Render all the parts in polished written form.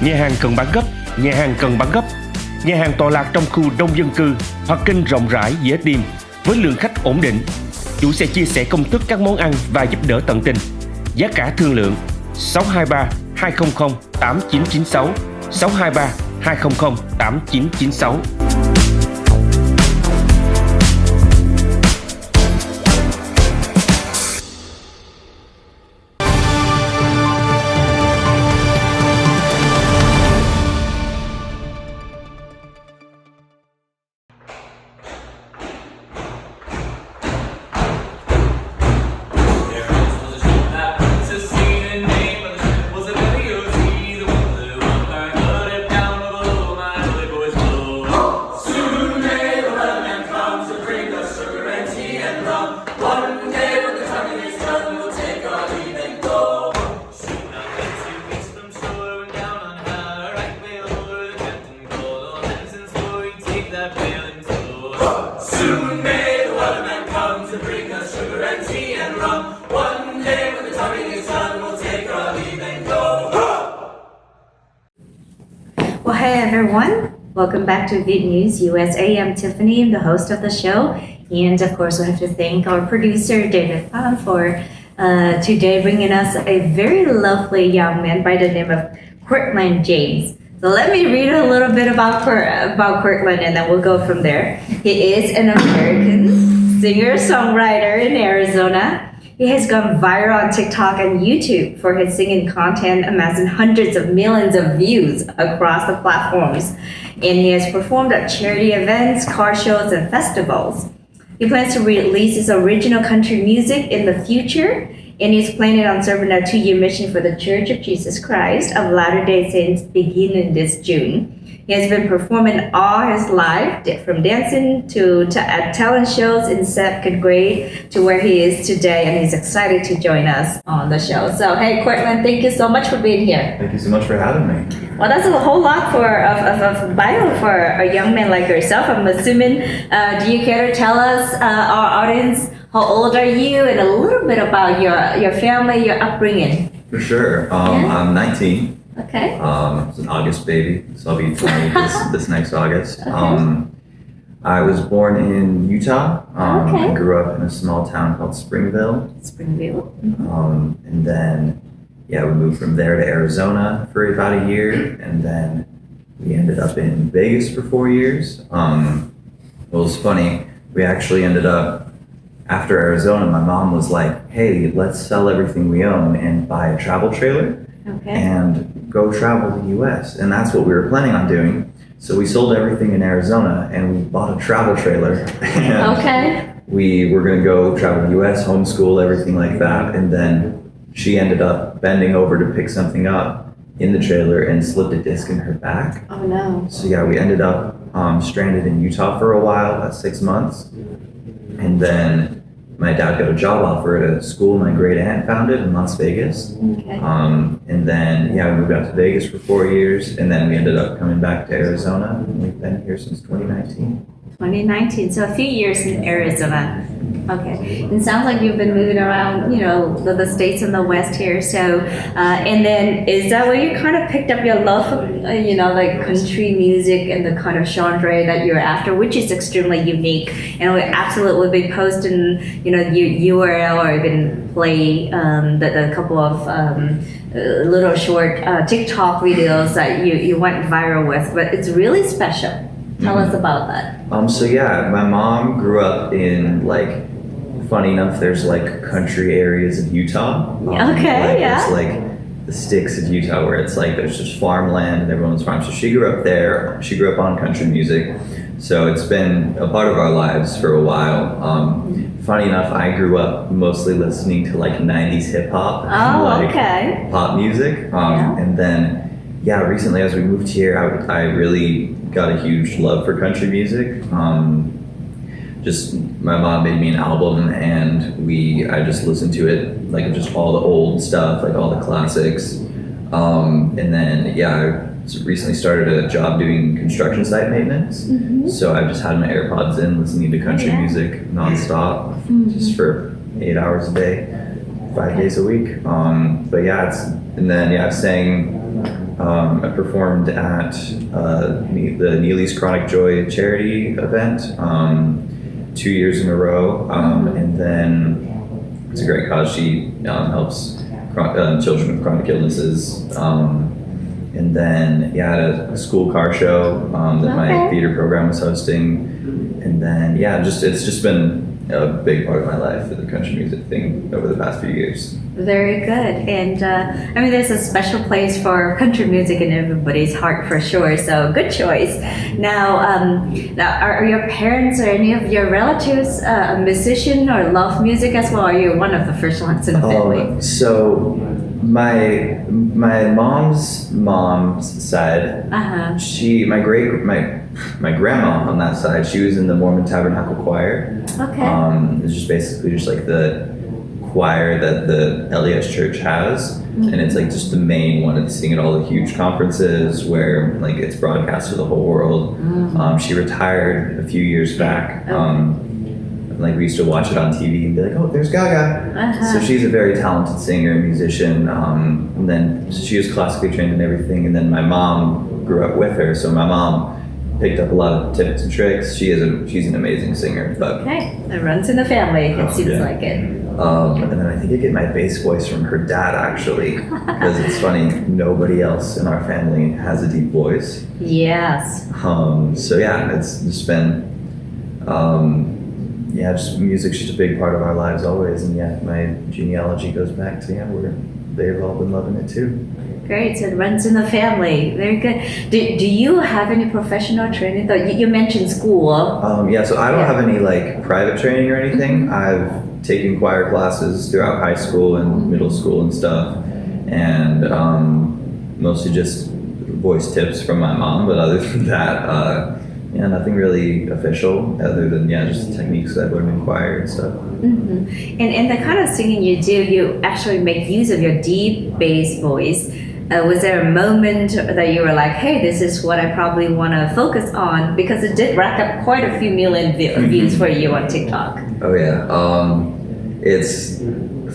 nhà hàng cần bán gấp, nhà hàng cần bán gấp. Nhà hàng tọa lạc trong khu đông dân cư hoặc kênh rộng rãi dễ tìm với lượng khách ổn định. Chủ sẽ chia sẻ công thức các món ăn và giúp đỡ tận tình. Giá cả thương lượng 623 200 8996 623 200 8996. Well, hey everyone, welcome back to Viet News USA. I'm Tiffany, I'm the host of the show, and of course we have to thank our producer David Pham for today bringing us a very lovely young man by the name of Kortland James. So let me read a little bit about Kortland and then we'll go from there. He is an American singer-songwriter in Arizona. He has gone viral on TikTok and YouTube for his singing content, amassing hundreds of millions of views across the platforms. And he has performed at charity events, car shows, and festivals. He plans to release his original country music in the future, and he's planning on serving a 2-year mission for the Church of Jesus Christ of Latter-day Saints beginning this June. He has been performing all his life, from dancing to at talent shows in second grade to where he is today, and he's excited to join us on the show. So, hey, Kortland, thank you so much for being here. Thank you so much for having me. Well, that's a whole lot of bio for a young man like yourself, I'm assuming. Do you care to tell us, our audience, how old are you, and a little bit about your family, your upbringing? For sure. I'm 19. Okay. I was an August baby, so I'll be 20 this next August. Okay. I was born in Utah. Okay. I grew up in a small town called Springville. Springville. And then, we moved from there to Arizona for about a year, and then we ended up in Vegas for 4 years. It was funny. We actually ended up, after Arizona, my mom was like, hey, let's sell everything we own and buy a travel trailer. Okay. And go travel the US. And that's what we were planning on doing. So we sold everything in Arizona and we bought a travel trailer. And Okay. we were going to go travel the US, homeschool, everything like that. And then she ended up bending over to pick something up in the trailer and slipped a disc in her back. Oh no. So we ended up stranded in Utah for a while, about 6 months. And then my dad got a job offer at a school my great aunt founded in Las Vegas. Okay. And then, we moved out to Vegas for 4 years, and then we ended up coming back to Arizona, and we've been here since 2019. 2019, so a few years in Arizona. Okay, it sounds like you've been moving around, the states in the West here. So, and then is that where you kind of picked up your love for, like country music and the kind of genre that you're after, which is extremely unique. And we absolutely be posting, your URL or even play the couple of little short TikTok videos that you went viral with. But it's really special. Tell us about that. My mom grew up in funny enough, there's country areas of Utah. There's the sticks of Utah where it's there's just farmland and everyone's farm. So she grew up there. She grew up on country music. So it's been a part of our lives for a while. Funny enough, I grew up mostly listening to 90s hip hop. Pop music. And then, recently as we moved here, I really got a huge love for country music. Just my mom made me an album and I just listened to it, just all the old stuff, all the classics. And then I recently started a job doing construction site maintenance. Mm-hmm. So I've just had my AirPods in listening to country music nonstop, just for 8 hours a day, 5 days a week. I sang I performed at the Neely's Chronic Joy charity event 2 years in a row, and then it's a great cause. She helps children with chronic illnesses. And then, I had a school car show that my theater program was hosting. And then, it's just been a big part of my life, the country music thing, over the past few years. Very good. And I mean, there's a special place for country music in everybody's heart for sure. So good choice. Now, are your parents or any of your relatives a musician or love music as well? Or are you one of the first ones in the family? So my mom's side, my grandma on that side, she was in the Mormon Tabernacle Choir. Okay. It's just basically just like the choir that the LDS Church has, and it's like just the main one. It's sing at all the huge conferences where like it's broadcast to the whole world. She retired a few years back. Like we used to watch it on TV and be like, oh, there's Gaga. So she's a very talented singer and musician. And then she was classically trained and everything. And then my mom grew up with her, so my mom picked up a lot of tips and tricks. She's an amazing singer. But it runs in the family. It seems like it. And then I think I get my bass voice from her dad, actually, because it's funny, nobody else in our family has a deep voice. Yes. So it's just been, just music's just a big part of our lives always. And my genealogy goes back to they've all been loving it too. Great, so it runs in the family. Very good. Do you have any professional training? Though you mentioned school. So I don't have any like private training or anything. I've taken choir classes throughout high school and middle school and stuff, and mostly just voice tips from my mom. But other than that, nothing really official other than just techniques that I've learned in choir and stuff. And the kind of singing you do, you actually make use of your deep bass voice. Was there a moment that you were like, hey, this is what I probably want to focus on? Because it did rack up quite a few million views for you on TikTok. Oh yeah. It's,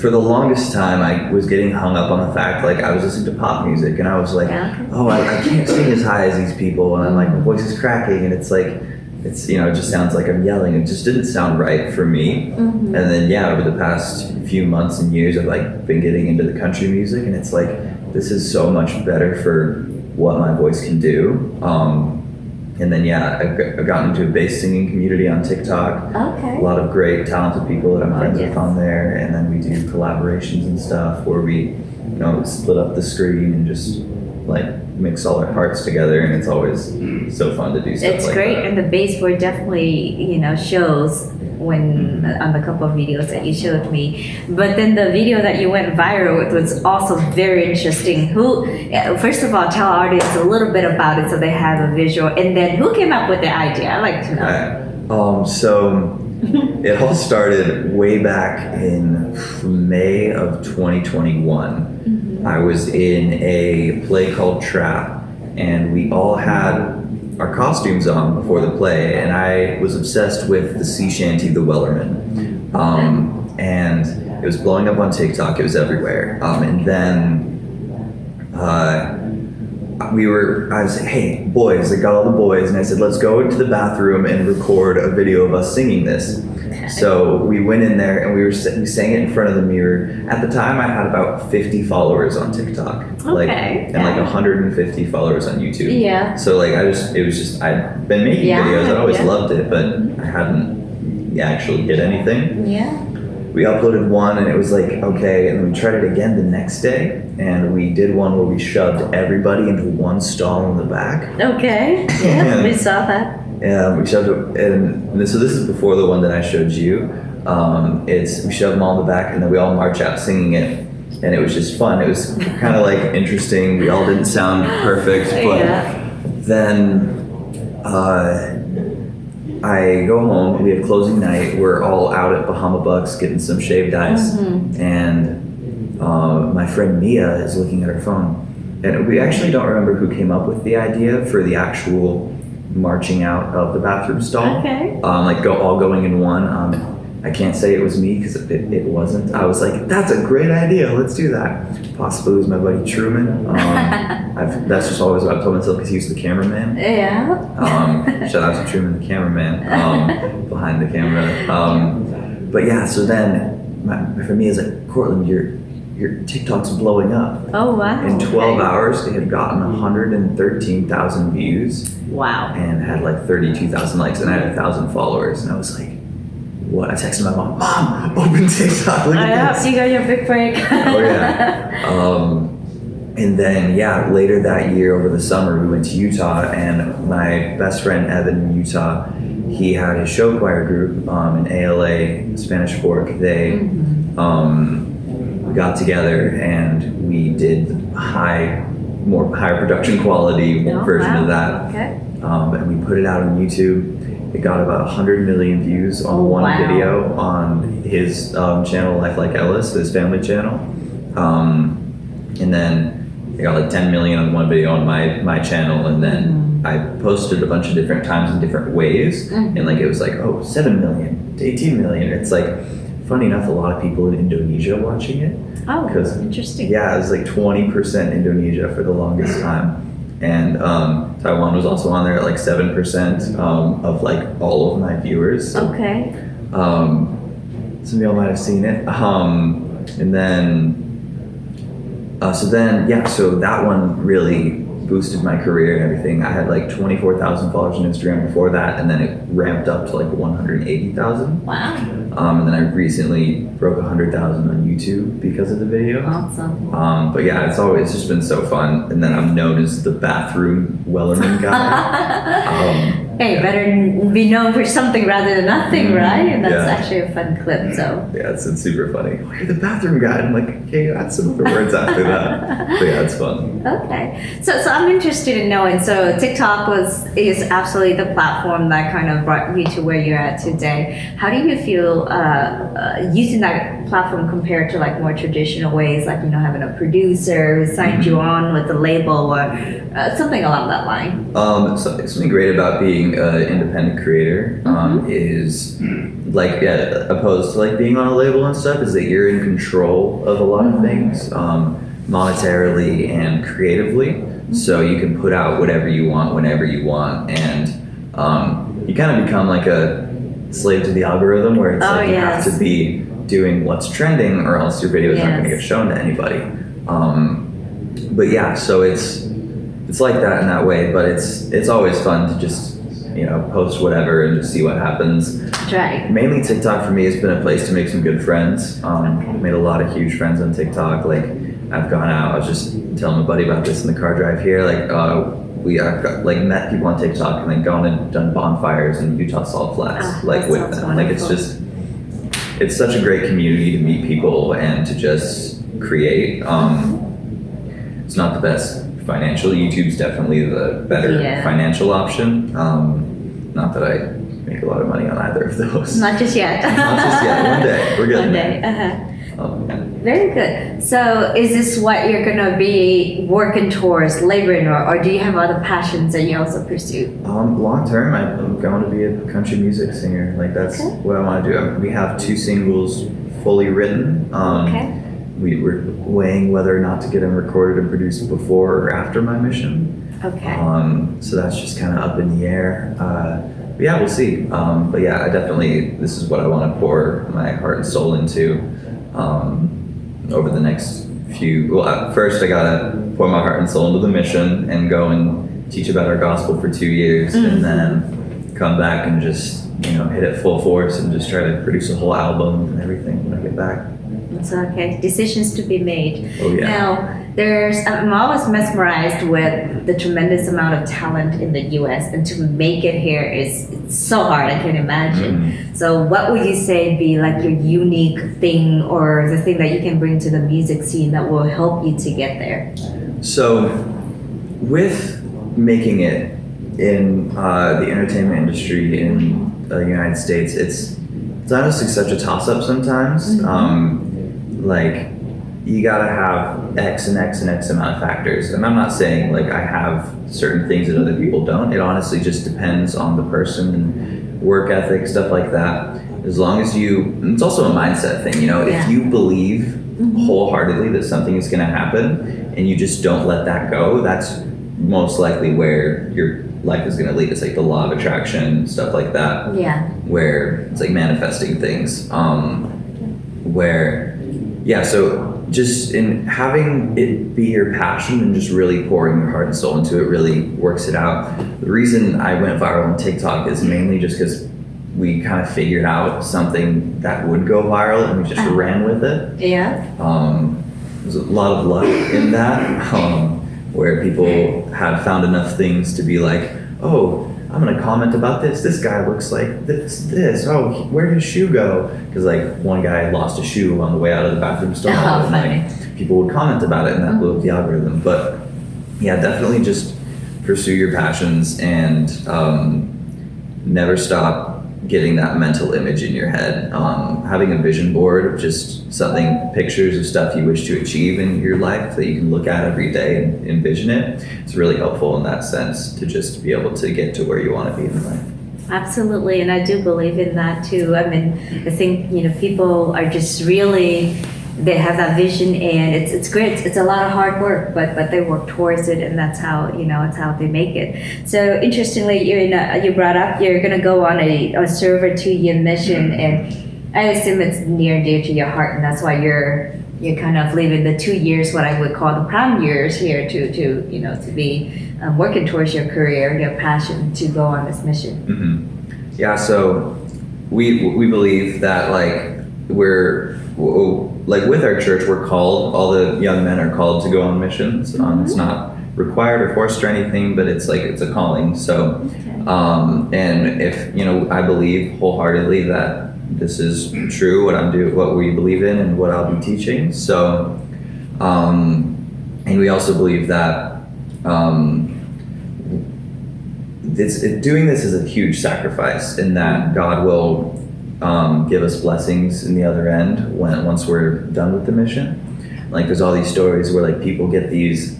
for the longest time, I was getting hung up on the fact, like, I was listening to pop music and I was like, I can't sing as high as these people. And I'm like, my voice is cracking. And it's like, it just sounds like I'm yelling. It just didn't sound right for me. And then, over the past few months and years, I've like been getting into the country music, and it's like, this is so much better for what my voice can do. And then, I've gotten into a bass singing community on TikTok. Okay. A lot of great, talented people that I'm friends with on there. And then we do collaborations and stuff where we, split up the screen and just like mix all our parts together. And it's always so fun to do stuff it's like great, that. and the bass voice definitely, shows when on the couple of videos that you showed me. But then the video that you went viral with was also very interesting. First of all, tell our audience a little bit about it so they have a visual, and then who came up with the idea? I'd like to know. So it all started way back in May of 2021. I was in a play called Trap, and we all had our costumes on before the play, and I was obsessed with the sea shanty, The Wellerman. And it was blowing up on TikTok, it was everywhere. And then I was like, hey, boys, I got all the boys, and I said, let's go into the bathroom and record a video of us singing this. So we went in there and we sang it in front of the mirror. At the time, I had about 50 followers on TikTok, and like 150 followers on YouTube. Yeah. So like I'd been making videos. I always loved it, but I hadn't actually hit anything. Yeah. We uploaded one and it was like, okay, and then we tried it again the next day, and we did one where we shoved everybody into one stall in the back. Okay. Yeah, we saw that. Yeah, we shoved it, and so this is before the one that I showed you. We shoved them all in the back, and then we all march out singing it, and it was just fun. It was kind of like interesting. We all didn't sound perfect, but then I go home. We have closing night. We're all out at Bahama Bucks getting some shaved ice, and my friend Mia is looking at her phone, and we actually don't remember who came up with the idea for the actual marching out of the bathroom stall. Okay. All going in one. I can't say it was me because it wasn't. I was like, that's a great idea. Let's do that. Possibly it was my buddy Truman. That's just always what I've told myself because he was the cameraman. Yeah. Shout out to Truman, the cameraman, behind the camera. But yeah, so then for me, it's like, Kortland, your TikTok's blowing up. Oh, wow. In 12 hours, it had gotten 113,000 views. Wow. And had like 32,000 likes, and I had 1,000 followers. And I was like, what? I texted my mom, Mom, open TikTok, look at this. You got your big break. Oh, yeah. And then, yeah, later that year over the summer, we went to Utah, and my best friend, Evan, in Utah, he had his show choir group in ALA, Spanish Fork. They got together and we did higher production quality version of that. Okay. And we put it out on YouTube. It got about 100 million views on one video on his channel, Life Like Ellis, his family channel. And then it got like 10 million on one video on my channel. And then I posted a bunch of different times in different ways. And like it was like, 7 million to 18 million. It's like, funny enough, a lot of people in Indonesia watching it. Oh, interesting. Yeah, it was like 20% Indonesia for the longest time. And Taiwan was also on there at like 7% of like all of my viewers. So, okay. Some of y'all might have seen it. And then, so that one really boosted my career and everything. I had like 24,000 followers on Instagram before that, and then it ramped up to like 180,000. Wow. And then I recently broke 100,000 on YouTube because of the video. Awesome. But yeah, it's just been so fun. And then I'm known as the bathroom Wellerman guy. Hey, better be known for something rather than nothing, right? And that's actually a fun clip, so. Yeah, it's super funny. Oh, you're the bathroom guy. I'm like, okay, add some other words after that. But yeah, it's fun. Okay. So I'm interested in knowing, so TikTok is absolutely the platform that kind of brought you to where you're at today. How do you feel using that platform compared to like more traditional ways, like, having a producer who signed you on with a label or something along that line? Something great about being an independent creator is like opposed to like being on a label and stuff is that you're in control of a lot of things monetarily and creatively. So you can put out whatever you want whenever you want, and you kind of become like a slave to the algorithm where it's you have to be doing what's trending or else your video is not going to get shown to anybody. But yeah, so it's like that in that way, but it's always fun to just post whatever and just see what happens. Right. Mainly TikTok for me has been a place to make some good friends. I've made a lot of huge friends on TikTok. Like I've gone out, I was just telling my buddy about this in the car drive here. Like I've met people on TikTok and then gone and done bonfires in Utah Salt Flats with them. Like it's such a great community to meet people and to just create. It's not the best financially. YouTube's definitely the better financial option. Not that I make a lot of money on either of those. Not just yet. Not just yet. One day. We're getting there. Very good. So is this what you're going to be working towards, laboring, or do you have other passions that you also pursue? Long term, I'm going to be a country music singer. Like that's what I want to do. We have 2 singles fully written. We were weighing whether or not to get them recorded and produced before or after my mission. Okay. So that's just kind of up in the air. But yeah, we'll see. But yeah, this is what I want to pour my heart and soul into over the next few. Well, first I gotta pour my heart and soul into the mission and go and teach about our gospel for 2 years, and then come back and just hit it full force and just try to produce a whole album and everything when I get back. It's okay. Decisions to be made. Oh yeah. Now, I'm always mesmerized with the tremendous amount of talent in the U.S. and to make it here it's so hard. I can imagine. So, what would you say be like your unique thing or the thing that you can bring to the music scene that will help you to get there? So, with making it in the entertainment industry in the United States, it's honestly such a toss-up sometimes. Like you gotta have X and X and X amount of factors, and I'm not saying like I have certain things that other people don't. It honestly just depends on the person and work ethic, stuff like that. as long as it's also a mindset thing, if you believe wholeheartedly that something is going to happen and you just don't let that go, that's most likely where your life is going to lead. It's like the law of attraction, stuff like that. Yeah. Where it's like manifesting things. So just in having it be your passion and just really pouring your heart and soul into it really works it out. The reason I went viral on TikTok is mainly just because we kind of figured out something that would go viral and we just ran with it. Yeah. There's a lot of luck in that, where people had found enough things to be like, oh, I'm gonna comment about this. This guy looks like this. Oh, where did his shoe go? Because like one guy lost a shoe on the way out of the bathroom stall. Oh, funny. Like, people would comment about it and that blew up the algorithm. But yeah, definitely just pursue your passions and never stop getting that mental image in your head. Having a vision board of just pictures of stuff you wish to achieve in your life that you can look at every day and envision it. It's really helpful in that sense to just be able to get to where you want to be in life. Absolutely, and I do believe in that too. I mean, I think people are just really, they have that vision, and it's great. It's a lot of hard work, but they work towards it, and that's how it's how they make it. So interestingly, you brought up you're going to go on a server 2-year mission, and I assume it's near and dear to your heart, and that's why you're kind of leaving the 2 years, what I would call the prime years here, to be working towards your career, your passion, to go on this mission. Mm-hmm. Yeah. So we believe that we're with our church, we're called. All the young men are called to go on missions. It's not required or forced or anything, but it's a calling. So, and if I believe wholeheartedly that this is true, what we believe in, and what I'll be teaching. So, and we also believe that doing this is a huge sacrifice, in that God will give us blessings in the other end once we're done with the mission. Like there's all these stories where people get these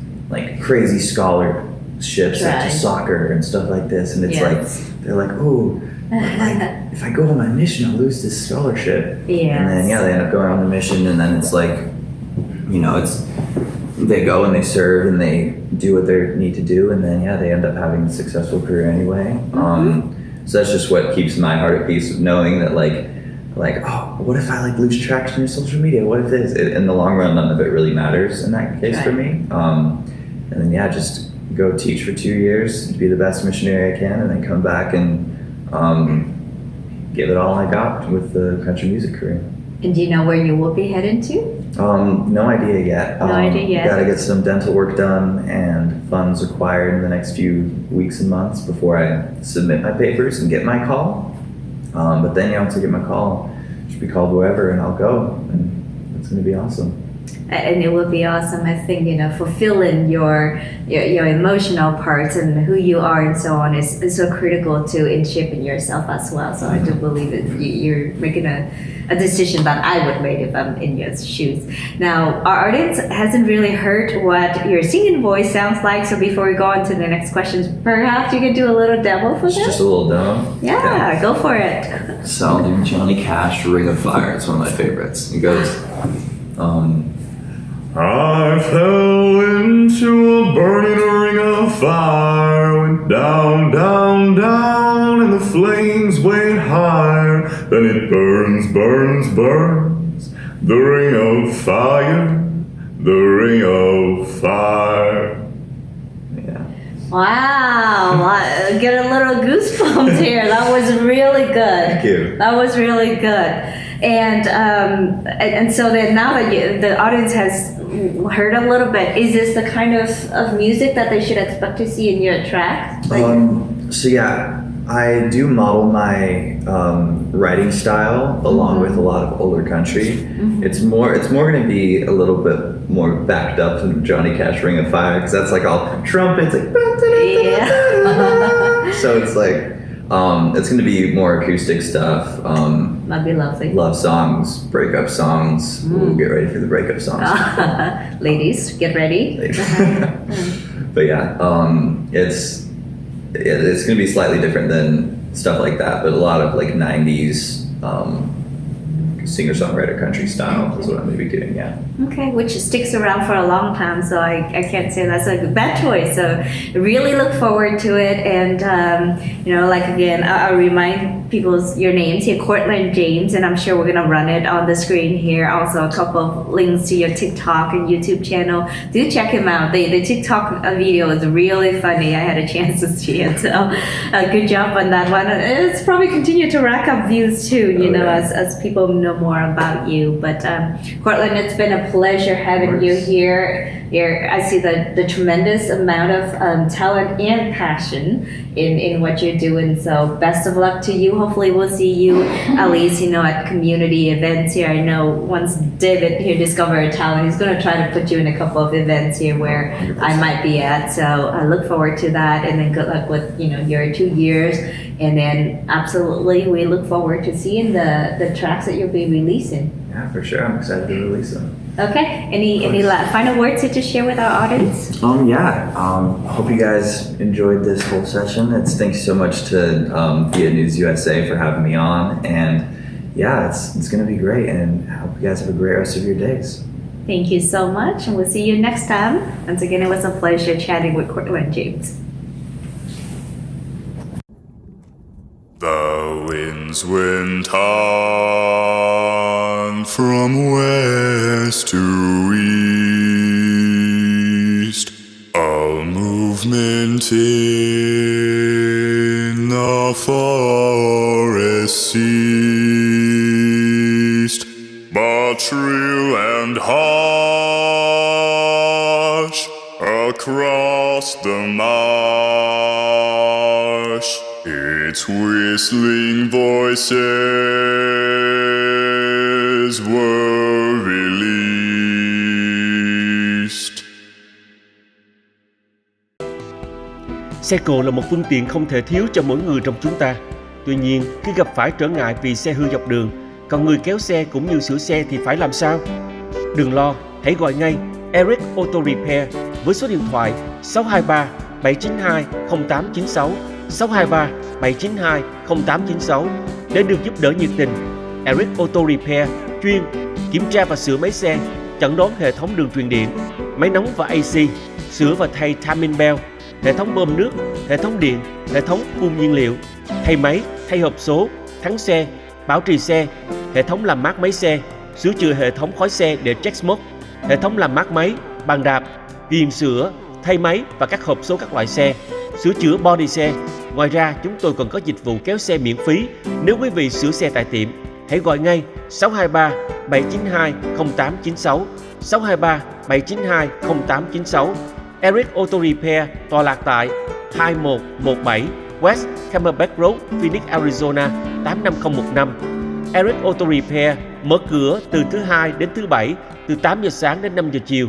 crazy scholarships to soccer and stuff like this, and it's they're like, oh, if I go on my mission, I'll lose this scholarship. And then they end up going on the mission, and then it's they go and they serve and they do what they need to do, and then they end up having a successful career anyway. So that's just what keeps my heart at peace, of knowing that oh, what if I lose traction in social media? What if this? In the long run, none of it really matters in that case for me. And then just go teach for 2 years, be the best missionary I can, and then come back and give it all I got with the country music career. And do you know where you will be heading to? No idea yet. No idea yet. Got to get some dental work done, and funds required in the next few weeks and months before I submit my papers and get my call. But then once I get my call, I should be called wherever, and I'll go, and it's going to be awesome. And it will be awesome. I think fulfilling your emotional parts and who you are and so on is so critical in shaping yourself as well. So I do believe that you're making a decision that I would make if I'm in your shoes. Now, our audience hasn't really heard what your singing voice sounds like. So before we go on to the next questions, perhaps you could do a little demo for them. Just a little demo. Yeah, okay. Go for it. So I'll do Johnny Cash, "Ring of Fire." It's one of my favorites. It goes. I fell into a burning ring of fire, went down, down, down, and the flames went higher. Then it burns, burns, burns, the ring of fire, the ring of fire. Yeah. Wow, get a little goosebumps here. That was really good. Thank you. That was really good. And so that now that the audience has heard a little bit, is this the kind of music that they should expect to see in your tracks? So yeah, I do model my writing style along with a lot of older country. It's more going to be a little bit more backed up than Johnny Cash, "Ring of Fire," because that's all trumpets, so it's it's going to be more acoustic stuff. That'd be lovely. Love songs, breakup songs. Ooh, get ready for the breakup songs. Ladies, get ready. But yeah, it's going to be slightly different than stuff like that, but a lot of 90s singer-songwriter country style is what I'm going to be doing, yeah. Okay, which sticks around for a long time, so I can't say that's a bad choice. So really look forward to it, and like again, I'll remind people your names here, Kortland James, and I'm sure we're gonna run it on the screen here. Also, a couple of links to your TikTok and YouTube channel. Do check him out. The TikTok video is really funny. I had a chance to see it, so good job on that one. It's probably continue to rack up views too, as people know more about you. But Kortland, it's been a pleasure having you here. I see the tremendous amount of talent and passion in what you're doing. So best of luck to you. Hopefully we'll see you at least, at community events here. I know once David here discovered talent, he's going to try to put you in a couple of events here where 100%. I might be at. So I look forward to that. And then good luck with, your 2 years. And then absolutely, we look forward to seeing the tracks that you'll be releasing. Yeah, for sure. I'm excited to release them. Okay. Any final words to just share with our audience? Hope you guys enjoyed this whole session. Thanks so much to Viet News USA for having me on. And yeah, it's going to be great. And I hope you guys have a great rest of your days. Thank you so much. And we'll see you next time. Once again, it was a pleasure chatting with Kortland James. The winds went on from west to east, a movement in the forest ceased, but shrill and harsh across the marsh, its whistling voices were released. Xe cộ là một phương tiện không thể thiếu cho mỗi người trong chúng ta. Tuy nhiên, khi gặp phải trở ngại vì xe hư dọc đường, còn người kéo xe cũng như sửa xe thì phải làm sao? Đừng lo, hãy gọi ngay Eric Auto Repair với số điện thoại 623 792 0896 623 792 0896 để được giúp đỡ nhiệt tình. Eric Auto Repair chuyên kiểm tra và sửa máy xe, chẩn đoán hệ thống đường truyền điện, máy nóng và AC, sửa và thay timing belt, hệ thống bơm nước, hệ thống điện, hệ thống phun nhiên liệu, thay máy, thay hộp số, thắng xe, bảo trì xe, hệ thống làm mát máy xe, sửa chữa hệ thống khói xe để check smoke, hệ thống làm mát máy, bàn đạp, ghiền sữa, thay máy và các hộp số các loại xe, sửa chữa body xe. Ngoài ra, chúng tôi còn có dịch vụ kéo xe miễn phí nếu quý vị sửa xe tại tiệm. Hãy gọi ngay 623 792 0896 623 792 0896. Eric Auto Repair tọa lạc tại 2117 West Camelback Road, Phoenix, Arizona 85015. Eric Auto Repair mở cửa từ thứ Hai đến thứ Bảy từ 8 giờ sáng đến 5 giờ chiều.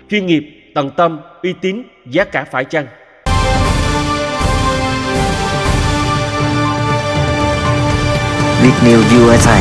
Chuyên nghiệp, tận tâm, uy tín, giá cả phải chăng? VietNEWS USA